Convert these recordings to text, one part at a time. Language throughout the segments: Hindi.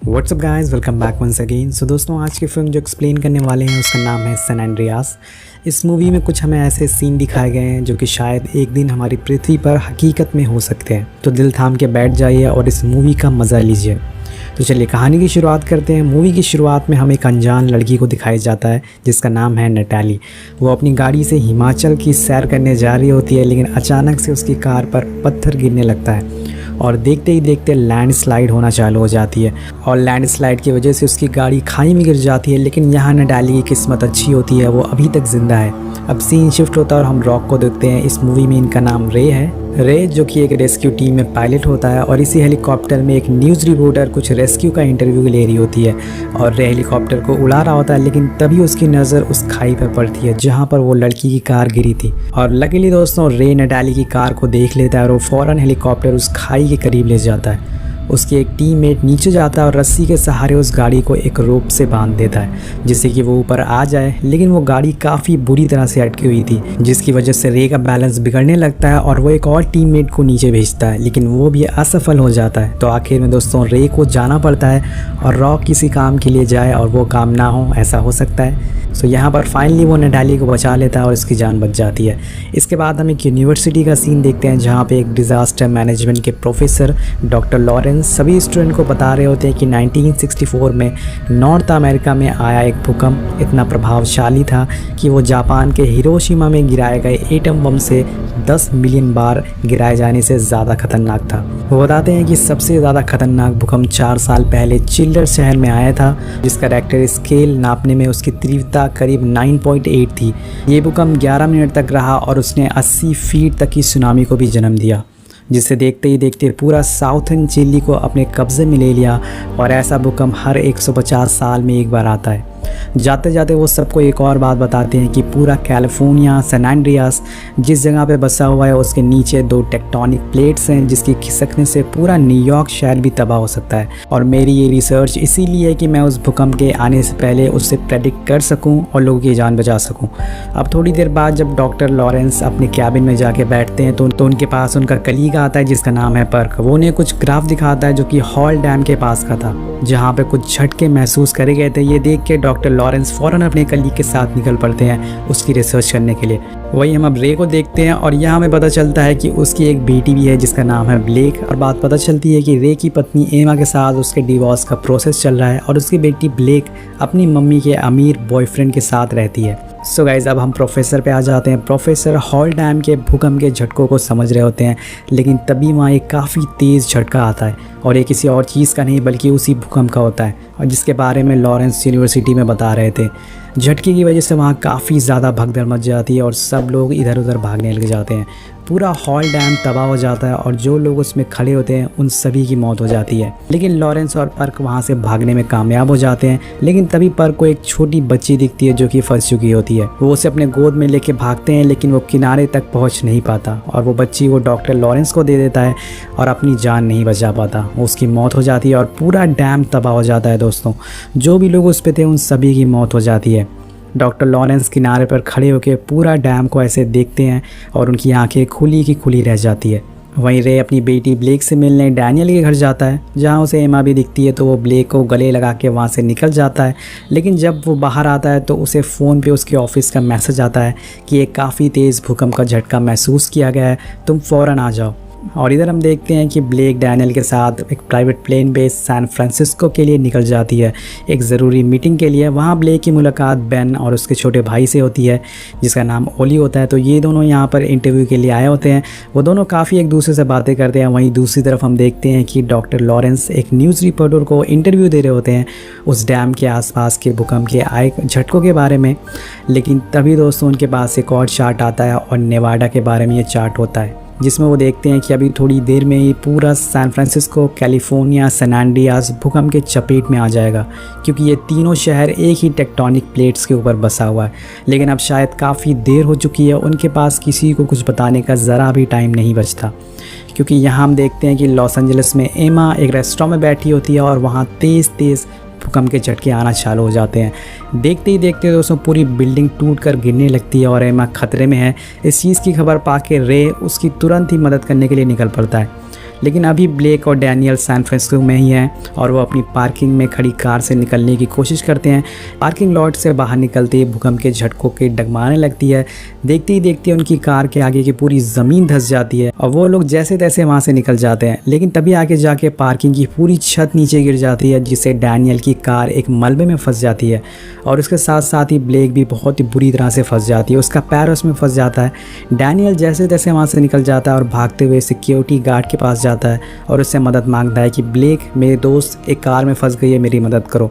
WhatsApp guys, welcome back once again. So दोस्तों, आज की फिल्म जो एक्सप्लेन करने वाले हैं उसका नाम है सैन एंड्रियास। इस मूवी में कुछ हमें ऐसे सीन दिखाए गए हैं जो कि शायद एक दिन हमारी पृथ्वी पर हकीकत में हो सकते हैं। तो दिल थाम के बैठ जाइए और इस मूवी का मज़ा लीजिए। तो चलिए कहानी की शुरुआत करते हैं। मूवी की शुरुआत में हमें एक अनजान लड़की को दिखाया जाता है जिसका नाम है नटाली। वो अपनी गाड़ी से हिमाचल की सैर करने जा रही होती है, लेकिन अचानक से उसकी कार पर पत्थर गिरने लगता है और देखते ही देखते लैंडस्लाइड होना चालू हो जाती है। और लैंडस्लाइड की वजह से उसकी गाड़ी खाई में गिर जाती है। लेकिन यहाँ नटाली की किस्मत अच्छी होती है, वो अभी तक ज़िंदा है। अब सीन शिफ्ट होता है और हम रॉक को देखते हैं। इस मूवी में इनका नाम रे है। रे जो कि एक रेस्क्यू टीम में पायलट होता है और इसी हेलीकॉप्टर में एक न्यूज़ रिपोर्टर कुछ रेस्क्यू का इंटरव्यू ले रही होती है और रे हेलीकॉप्टर को उड़ा रहा होता है। लेकिन तभी उसकी नज़र उस खाई पर पड़ती है जहां पर वो लड़की की कार गिरी थी। और लकीली दोस्तों, रे नटाली की कार को देख लेता है और वो फ़ौरन हेलीकॉप्टर उस खाई के करीब ले जाता है। उसकी एक टीममेट नीचे जाता है और रस्सी के सहारे उस गाड़ी को एक रोप से बांध देता है जिससे कि वो ऊपर आ जाए। लेकिन वो गाड़ी काफ़ी बुरी तरह से अटकी हुई थी जिसकी वजह से रे का बैलेंस बिगड़ने लगता है और वो एक और टीममेट को नीचे भेजता है, लेकिन वो भी असफल हो जाता है। तो आखिर में दोस्तों रे को जाना पड़ता है और रॉक किसी काम के लिए जाए और वो काम ना हो, ऐसा हो सकता है। सो यहाँ पर फाइनली वो नटाली को बचा लेता है और उसकी जान बच जाती है। इसके बाद हम एक यूनिवर्सिटी का सीन देखते हैं जहाँ पे एक डिज़ास्टर मैनेजमेंट के प्रोफेसर डॉक्टर लॉरेंस सभी स्टूडेंट को बता रहे होते हैं कि 1964 में नॉर्थ अमेरिका में आया एक भूकंप इतना प्रभावशाली था कि वो जापान के हिरोशिमा में गिराए गए एटम बम से 10 मिलियन बार गिराए जाने से ज़्यादा खतरनाक था। वो बताते हैं कि सबसे ज़्यादा खतरनाक भूकंप 4 साल पहले चिल्डर शहर में आया था जिसका रेक्टर स्केल नापने में उसकी तीव्रता करीब 9.8 थी। ये भूकंप 11 मिनट तक रहा और उसने 80 फीट तक की सुनामी को भी जन्म दिया, जिससे देखते ही देखते पूरा साउथर्न चिली को अपने कब्ज़े में ले लिया। और ऐसा भूकंप हर 150 साल में एक बार आता है। जाते जाते वो सबको एक और बात बताते हैं कि पूरा कैलिफोर्निया सैन एंड्रियास जिस जगह पे बसा हुआ है उसके नीचे 2 टेक्टोनिक प्लेट्स हैं जिसकी खिसकने से पूरा न्यूयॉर्क शहर भी तबाह हो सकता है। और मेरी ये रिसर्च इसीलिए है कि मैं उस भूकंप के आने से पहले उससे प्रेडिक्ट कर सकूं और लोगों की जान बचा सकूं। अब थोड़ी देर बाद जब डॉक्टर लॉरेंस अपने कैबिन में जाके बैठते हैं तो उनके पास उनका कलीग आता है जिसका नाम है पर्क। वो उन्हें कुछ ग्राफ दिखाता है जो कि हॉल डैम के पास का था जहाँ पे कुछ झटके महसूस करे गए थे। ये देख के डॉक्टर लॉरेंस फ़ौरन अपने कलीग के साथ निकल पड़ते हैं उसकी रिसर्च करने के लिए। वही हम अब रे को देखते हैं और यहाँ हमें पता चलता है कि उसकी एक बेटी भी है जिसका नाम है ब्लेक। और बात पता चलती है कि रे की पत्नी एमा के साथ उसके डिवोर्स का प्रोसेस चल रहा है और उसकी बेटी ब्लेक अपनी मम्मी के अमीर बॉयफ्रेंड के साथ रहती है। सो गाइज, अब हम प्रोफेसर पे आ जाते हैं। प्रोफेसर हॉल डैम के भूकंप के झटकों को समझ रहे होते हैं, लेकिन तभी वहाँ एक काफ़ी तेज़ झटका आता है और ये किसी और चीज़ का नहीं बल्कि उसी भूकंप का होता है और जिसके बारे में लॉरेंस यूनिवर्सिटी में बता रहे थे। झटके की वजह से वहाँ काफ़ी ज़्यादा भगदड़ मच जाती है और सब लोग इधर उधर भागने लग जाते हैं। पूरा हॉल डैम तबाह हो जाता है और जो लोग उसमें खड़े होते हैं उन सभी की मौत हो जाती है। लेकिन लॉरेंस और पर्क वहाँ से भागने में कामयाब हो जाते हैं। लेकिन तभी पर्क को एक छोटी बच्ची दिखती है जो कि फंस चुकी होती है। वो उसे अपने गोद में लेके भागते हैं लेकिन वो किनारे तक पहुँच नहीं पाता और वो बच्ची वो डॉक्टर लॉरेंस को दे देता है और अपनी जान नहीं बचा पाता। उसकी मौत हो जाती है और पूरा डैम तबाह हो जाता है। दोस्तों, जो भी लोग उस पर थे उन सभी की मौत हो जाती है। डॉक्टर लॉरेंस किनारे पर खड़े होकर पूरा डैम को ऐसे देखते हैं और उनकी आंखें खुली की खुली रह जाती है। वहीं रे अपनी बेटी ब्लेक से मिलने डैनियल के घर जाता है जहां उसे एमा भी दिखती है। तो वो ब्लेक को गले लगा के वहां से निकल जाता है। लेकिन जब वो बाहर आता है तो उसे फ़ोन पे उसके ऑफिस का मैसेज आता है कि एक काफ़ी तेज़ भूकंप का झटका महसूस किया गया है, तुम फ़ौरन आ जाओ। और इधर हम देखते हैं कि ब्लेक डैनियल के साथ एक प्राइवेट प्लेन बेस सैन फ्रांसिस्को के लिए निकल जाती है एक ज़रूरी मीटिंग के लिए। वहाँ ब्लेक की मुलाकात बेन और उसके छोटे भाई से होती है जिसका नाम ओली होता है। तो ये दोनों यहाँ पर इंटरव्यू के लिए आए होते हैं। वो दोनों काफ़ी एक दूसरे से बातें करते हैं। वहीं दूसरी तरफ हम देखते हैं कि डॉक्टर लॉरेंस एक न्यूज़ रिपोर्टर को इंटरव्यू दे रहे होते हैं उस डैम के आसपास के भूकंप के आए झटकों के बारे में। लेकिन तभी दोस्तों उनके पास एक और चार्ट आता है और नेवाडा के बारे में ये चार्ट होता है जिसमें वो देखते हैं कि अभी थोड़ी देर में ही पूरा San Francisco, San Andreas के चपेट में आ जाएगा क्योंकि ये तीनों शहर एक ही टेक्टोनिक प्लेट्स के ऊपर बसा हुआ है। लेकिन अब शायद काफ़ी देर हो चुकी है, उनके पास किसी को कुछ बताने का ज़रा भी टाइम नहीं बचता क्योंकि यहाँ हम देखते हैं कि लॉस एंजलिस में एमा एक रेस्टोरेंट में बैठी होती है और वहाँ तेज़ तेज़ भूकंप के झटके आना चालू हो जाते हैं। देखते ही देखते दोस्तों पूरी बिल्डिंग टूट कर गिरने लगती है और एमा खतरे में है। इस चीज़ की खबर पाके रे उसकी तुरंत ही मदद करने के लिए निकल पड़ता है। लेकिन अभी ब्लेक और डैनियल सैन फ्रांसिस्को में ही हैं और वो अपनी पार्किंग में खड़ी कार से निकलने की कोशिश करते हैं। पार्किंग लॉट से बाहर निकलते ही भूकंप के झटकों के डगमाने लगती है। देखते ही देखते उनकी कार के आगे की पूरी ज़मीन धंस जाती है और वो लोग जैसे तैसे वहाँ से निकल जाते हैं। लेकिन तभी आगे जाके पार्किंग की पूरी छत नीचे गिर जाती है, जिससे डैनियल की कार एक मलबे में फंस जाती है और उसके साथ साथ ही ब्लेक भी बहुत ही बुरी तरह से फंस जाती है। उसका पैर उसमें फंस जाता है। डैनियल जैसे तैसे वहाँ से निकल जाता है और भागते हुए सिक्योरिटी गार्ड के पास जाता है और उससे मदद मांगता है कि ब्लेक, मेरे दोस्त एक कार में फंस गई है, मेरी मदद करो।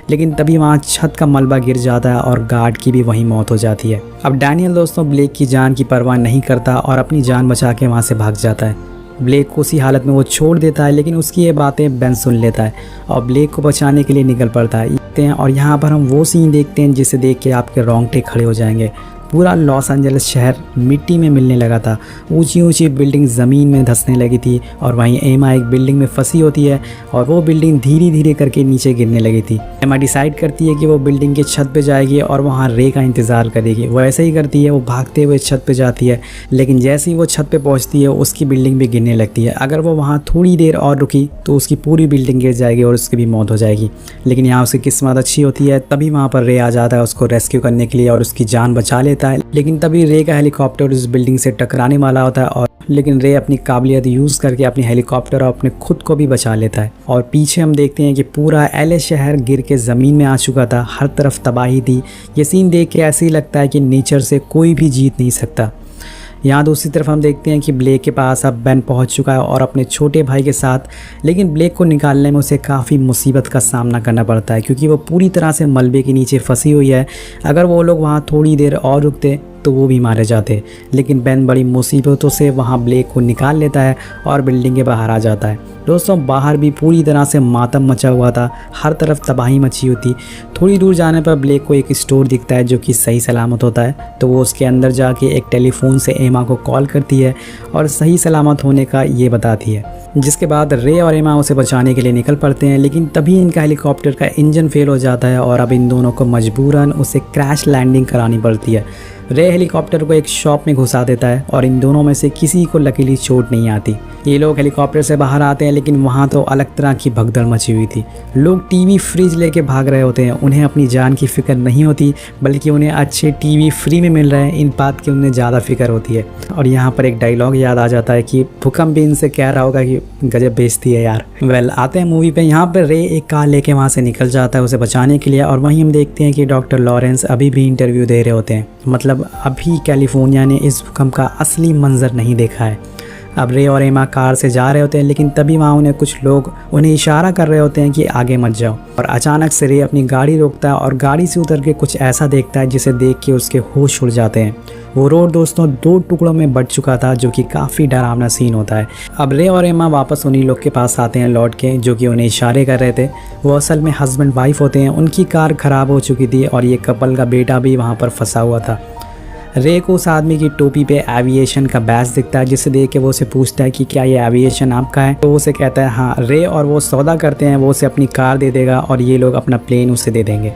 लेकिन तभी वहाँ छत का मलबा गिर जाता है और गार्ड की भी वहीं मौत हो जाती है। अब डैनियल दोस्तों ब्लेक की जान की परवाह नहीं करता और अपनी जान बचा के वहाँ से भाग जाता है। ब्लेक को उसी हालत में वो छोड़ देता है, लेकिन उसकी ये बातें बेन सुन लेता है और ब्लेक को बचाने के लिए निकल पड़ता है। और यहाँ पर हम वो सीन देखते हैं जिसे देख के आपके रोंगटे खड़े हो जाएंगे। पूरा लॉस एंजलिस शहर मिट्टी में मिलने लगा था। ऊंची ऊंची बिल्डिंग ज़मीन में धंसने लगी थी और वहीं एमा एक बिल्डिंग में फंसी होती है और वो बिल्डिंग धीरे धीरे करके नीचे गिरने लगी थी। एमा डिसाइड करती है कि वो बिल्डिंग के छत पे जाएगी और वहाँ रे का इंतज़ार करेगी। वो ऐसे ही करती है, वो भागते हुए छत पे जाती है, लेकिन जैसे ही वो छत पे पहुँचती है उसकी बिल्डिंग भी गिरने लगती है। अगर वो वहाँ थोड़ी देर और रुकी तो उसकी पूरी बिल्डिंग गिर जाएगी और उसकी भी मौत हो जाएगी। लेकिन यहाँ उसकी किस्मत अच्छी होती है, तभी वहाँ पर रे आ जाता है उसको रेस्क्यू करने के लिए और उसकी जान बचा लेता है। लेकिन तभी रे का हेलीकॉप्टर उस बिल्डिंग से टकराने वाला होता है लेकिन रे अपनी काबिलियत यूज़ करके अपनी हेलीकॉप्टर और अपने खुद को भी बचा लेता है। और पीछे हम देखते हैं कि पूरा एलए शहर गिर के ज़मीन में आ चुका था, हर तरफ तबाही थी। ये सीन देख के ऐसे ही लगता है कि नेचर से कोई भी जीत नहीं सकता। यहाँ दूसरी तरफ हम देखते हैं कि ब्लेक के पास अब बेन पहुँच चुका है और अपने छोटे भाई के साथ, लेकिन ब्लेक को निकालने में उसे काफ़ी मुसीबत का सामना करना पड़ता है क्योंकि वो पूरी तरह से मलबे के नीचे फंसी हुई है। अगर वो लोग वहाँ थोड़ी देर और रुकते तो वो भी मारे जाते, लेकिन बेन बड़ी मुसीबतों से वहाँ ब्लेक को निकाल लेता है और बिल्डिंग के बाहर आ जाता है। दोस्तों बाहर भी पूरी तरह से मातम मचा हुआ था, हर तरफ तबाही मची हुई थी। थोड़ी दूर जाने पर ब्लेक को एक स्टोर दिखता है जो कि सही सलामत होता है, तो वो उसके अंदर जाके एक टेलीफोन से एमा को कॉल करती है और सही सलामत होने का ये बताती है। जिसके बाद रे और एमा उसे बचाने के लिए निकल पड़ते हैं, लेकिन तभी इनका हेलीकॉप्टर का इंजन फेल हो जाता है और अब इन दोनों को मजबूरन उसे क्रैश लैंडिंग करानी पड़ती है। रे हेलीकॉप्टर को एक शॉप में घुसा देता है और इन दोनों में से किसी को लकीली चोट नहीं आती। ये लोग हेलीकॉप्टर से बाहर आते हैं, लेकिन वहाँ तो अलग तरह की भगदड़ मची हुई थी। लोग टीवी फ्रिज लेके भाग रहे होते हैं। उन्हें अपनी जान की फ़िक्र नहीं होती, बल्कि उन्हें अच्छे टीवी फ्री में मिल रहे हैं, इन बात की उन्हें ज़्यादा फिक्र होती है। और यहाँ पर एक डायलॉग याद आ जाता है कि भूकंप भी इनसे कह रहा होगा कि गजब बेइज्जती है यार। आते हैं मूवी पे। यहाँ पर रे एक कार लेके वहाँ से निकल जाता है उसे बचाने के लिए, और वहीं हम देखते हैं कि डॉक्टर लॉरेंस अभी भी इंटरव्यू दे रहे होते हैं। मतलब अभी कैलिफोर्निया ने इस भूकंप का असली मंजर नहीं देखा है। अब रे और एमा कार से जा रहे होते हैं, लेकिन तभी वहाँ उन्हें कुछ लोग उन्हें इशारा कर रहे होते हैं कि आगे मत जाओ। और अचानक से रे अपनी गाड़ी रोकता है और गाड़ी से उतर के कुछ ऐसा देखता है जिसे देख के उसके होश उड़ जाते हैं। वो रोड दोस्तों 2 टुकड़ों में बट चुका था, जो कि काफ़ी डरावना सीन होता है। अब रे और एमा वापस उन्हीं लोग के पास आते हैं लौट के, जो कि उन्हें इशारे कर रहे थे। वो असल में हस्बैंड वाइफ होते हैं। उनकी कार ख़राब हो चुकी थी और ये कपल का बेटा भी वहाँ पर फंसा हुआ था। रे को उस आदमी की टोपी पे एविएशन का बैच दिखता है, जिसे देख के वो उसे पूछता है कि क्या ये एविएशन आपका है। तो वो उसे कहता है हाँ। रे और वो सौदा करते हैं, वो उसे अपनी कार दे देगा और ये लोग अपना प्लेन उसे दे देंगे।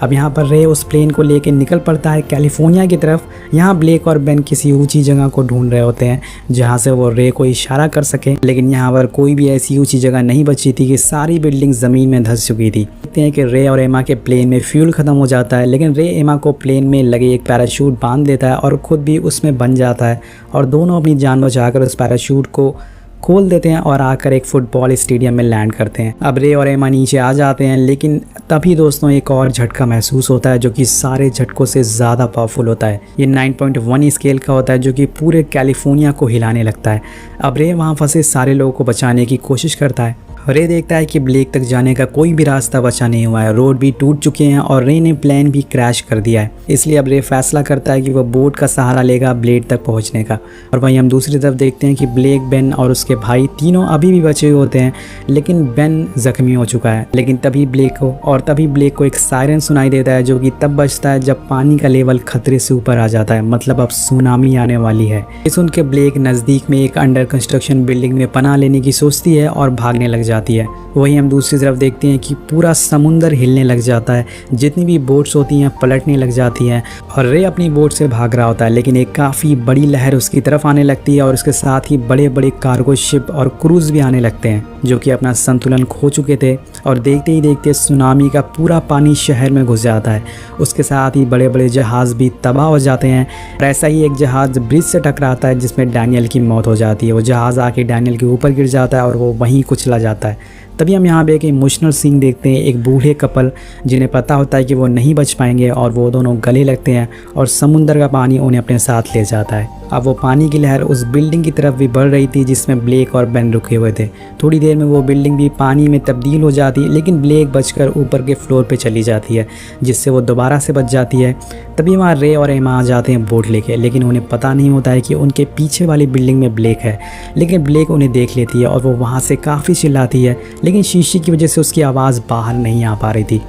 अब यहाँ पर रे उस प्लेन को लेके निकल पड़ता है कैलिफोर्निया की तरफ। यहाँ ब्लेक और बेन किसी ऊंची जगह को ढूंढ रहे होते हैं जहाँ से वो रे को इशारा कर सके, लेकिन यहाँ पर कोई भी ऐसी ऊंची जगह नहीं बची थी कि सारी बिल्डिंग ज़मीन में धंस चुकी थी। देखते हैं कि रे और एमा के प्लेन में फ्यूल ख़त्म हो जाता है, लेकिन रे एमा को प्लेन में लगे एक पैराशूट बांध देता है और खुद भी उसमें बन जाता है, और दोनों अपनी जान बचाकर उस पैराशूट को खोल देते हैं और आकर एक फुटबॉल स्टेडियम में लैंड करते हैं। अब रे और एमा नीचे आ जाते हैं, लेकिन तभी दोस्तों एक और झटका महसूस होता है जो कि सारे झटकों से ज़्यादा पावरफुल होता है। ये 9.1 स्केल का होता है, जो कि पूरे कैलिफोर्निया को हिलाने लगता है। अब रे वहाँ फंसे सारे लोगों को बचाने की कोशिश करता है। रे देखता है कि ब्लेक तक जाने का कोई भी रास्ता बचा नहीं हुआ है, रोड भी टूट चुके हैं और रे ने प्लेन भी क्रैश कर दिया है। इसलिए अब रे फैसला करता है कि वह बोट का सहारा लेगा ब्लेड तक पहुंचने का। और वहीं हम दूसरी तरफ देखते हैं कि ब्लेक, बेन और उसके भाई तीनों अभी भी बचे हुए होते हैं, लेकिन बेन जख्मी हो चुका है। लेकिन तभी ब्लेक को एक सायरन सुनाई देता है, जो कि तब बजता है जब पानी का लेवल खतरे से ऊपर आ जाता है, मतलब अब सुनामी आने वाली है। ये सुन के ब्लेक नज़दीक में एक अंडर कंस्ट्रक्शन बिल्डिंग में पनाह लेने की सोचती है और भागने लग जाती है। वहीं हम दूसरी तरफ देखते हैं कि पूरा समुंदर हिलने लग जाता है, जितनी भी बोट्स होती हैं पलटने लग जाती हैं और रे अपनी बोट से भाग रहा होता है, लेकिन एक काफ़ी बड़ी लहर उसकी तरफ आने लगती है और उसके साथ ही बड़े बड़े कार्गो शिप और क्रूज़ भी आने लगते हैं जो कि अपना संतुलन खो चुके थे। और देखते ही देखते सुनामी का पूरा पानी शहर में घुस जाता है। उसके साथ ही बड़े बड़े जहाज़ भी तबाह हो जाते हैं। और ऐसा ही एक जहाज़ ब्रिज से टकराता है जिसमें डैनियल की मौत हो जाती है। वो जहाज़ आके डैनियल के ऊपर गिर जाता है और वो वहीं कुचला जाता है। तभी हम यहाँ पे एक इमोशनल सीन देखते हैं, एक बूढ़े कपल जिन्हें पता होता है कि वो नहीं बच पाएंगे और वो दोनों गले लगते हैं और समुंदर का पानी उन्हें अपने साथ ले जाता है। अब वो पानी की लहर उस बिल्डिंग की तरफ भी बढ़ रही थी जिसमें ब्लेक और बेन रुके हुए थे। थोड़ी देर में वो बिल्डिंग भी पानी में तब्दील हो जाती है, लेकिन ब्लेक बचकर ऊपर के फ्लोर पे चली जाती है जिससे वो दोबारा से बच जाती है। तभी वहाँ रे और एमा आ जाते हैं बोट लेके, लेकिन उन्हें पता नहीं होता है कि उनके पीछे वाली बिल्डिंग में ब्लेक है। लेकिन ब्लेक उन्हें देख लेती है और वो वहाँ से काफ़ी चिल्लाती है, लेकिन शीशे की वजह से उसकी आवाज़ बाहर नहीं आ पा रही थी।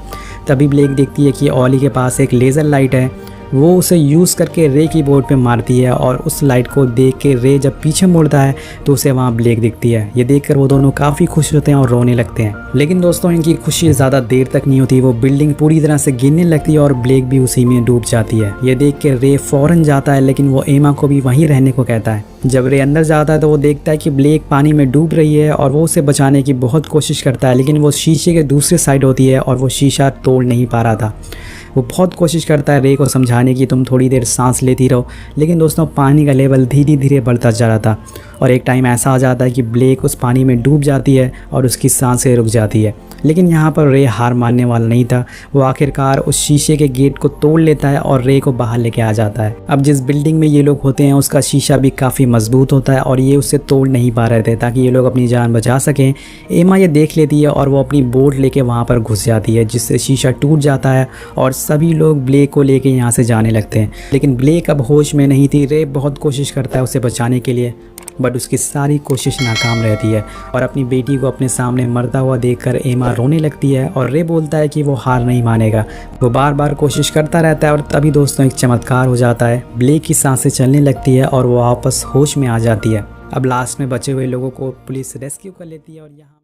तभी ब्लेक देखती है कि ऑली के पास एक लेज़र लाइट है। वो उसे यूज़ करके रे की बोर्ड पे मारती है और उस लाइट को देख के रे जब पीछे मुड़ता है तो उसे वहाँ ब्लेक दिखती है। ये देखकर वो दोनों काफ़ी खुश होते हैं और रोने लगते हैं। लेकिन दोस्तों इनकी खुशी ज़्यादा देर तक नहीं होती। वो बिल्डिंग पूरी तरह से गिरने लगती है और ब्लेक भी उसी में डूब जाती है। ये देख के रे फ़ौरन जाता है, लेकिन वो एमा को भी वहीं रहने को कहता है। जब रे अंदर जाता है तो वो देखता है कि ब्लेक पानी में डूब रही है और वो उसे बचाने की बहुत कोशिश करता है, लेकिन वो शीशे के दूसरे साइड होती है और वो शीशा तोड़ नहीं पा रहा था। वो बहुत कोशिश करता है रे को समझाने की, तुम थोड़ी देर सांस लेती रहो, लेकिन दोस्तों पानी का लेवल धीरे धीरे बढ़ता जा रहा था और एक टाइम ऐसा आ जाता है कि ब्लेक उस पानी में डूब जाती है और उसकी सांसें रुक जाती है। लेकिन यहाँ पर रे हार मानने वाला नहीं था। वो आखिरकार उस शीशे के गेट को तोड़ लेता है और रे को बाहर लेके आ जाता है। अब जिस बिल्डिंग में ये लोग होते हैं उसका शीशा भी काफ़ी मजबूत होता है और ये उससे तोड़ नहीं पा रहे थे ताकि ये लोग अपनी जान बचा सकें। एमा ये देख लेती है और वो अपनी बोट लेके वहाँ पर घुस जाती है जिससे शीशा टूट जाता है और सभी लोग ब्लेक को लेके यहाँ से जाने लगते हैं। लेकिन ब्लेक अब होश में नहीं थी। रे बहुत कोशिश करता है उसे बचाने के लिए, बट उसकी सारी कोशिश नाकाम रहती है और अपनी बेटी को अपने सामने मरता हुआ देखकर एमा रोने लगती है और रे बोलता है कि वो हार नहीं मानेगा। वो बार बार कोशिश करता रहता है और तभी दोस्तों एक चमत्कार हो जाता है। ब्लेक की सांसें चलने लगती है और वो वापस होश में आ जाती है। अब लास्ट में बचे हुए लोगों को पुलिस रेस्क्यू कर लेती है और यहाँ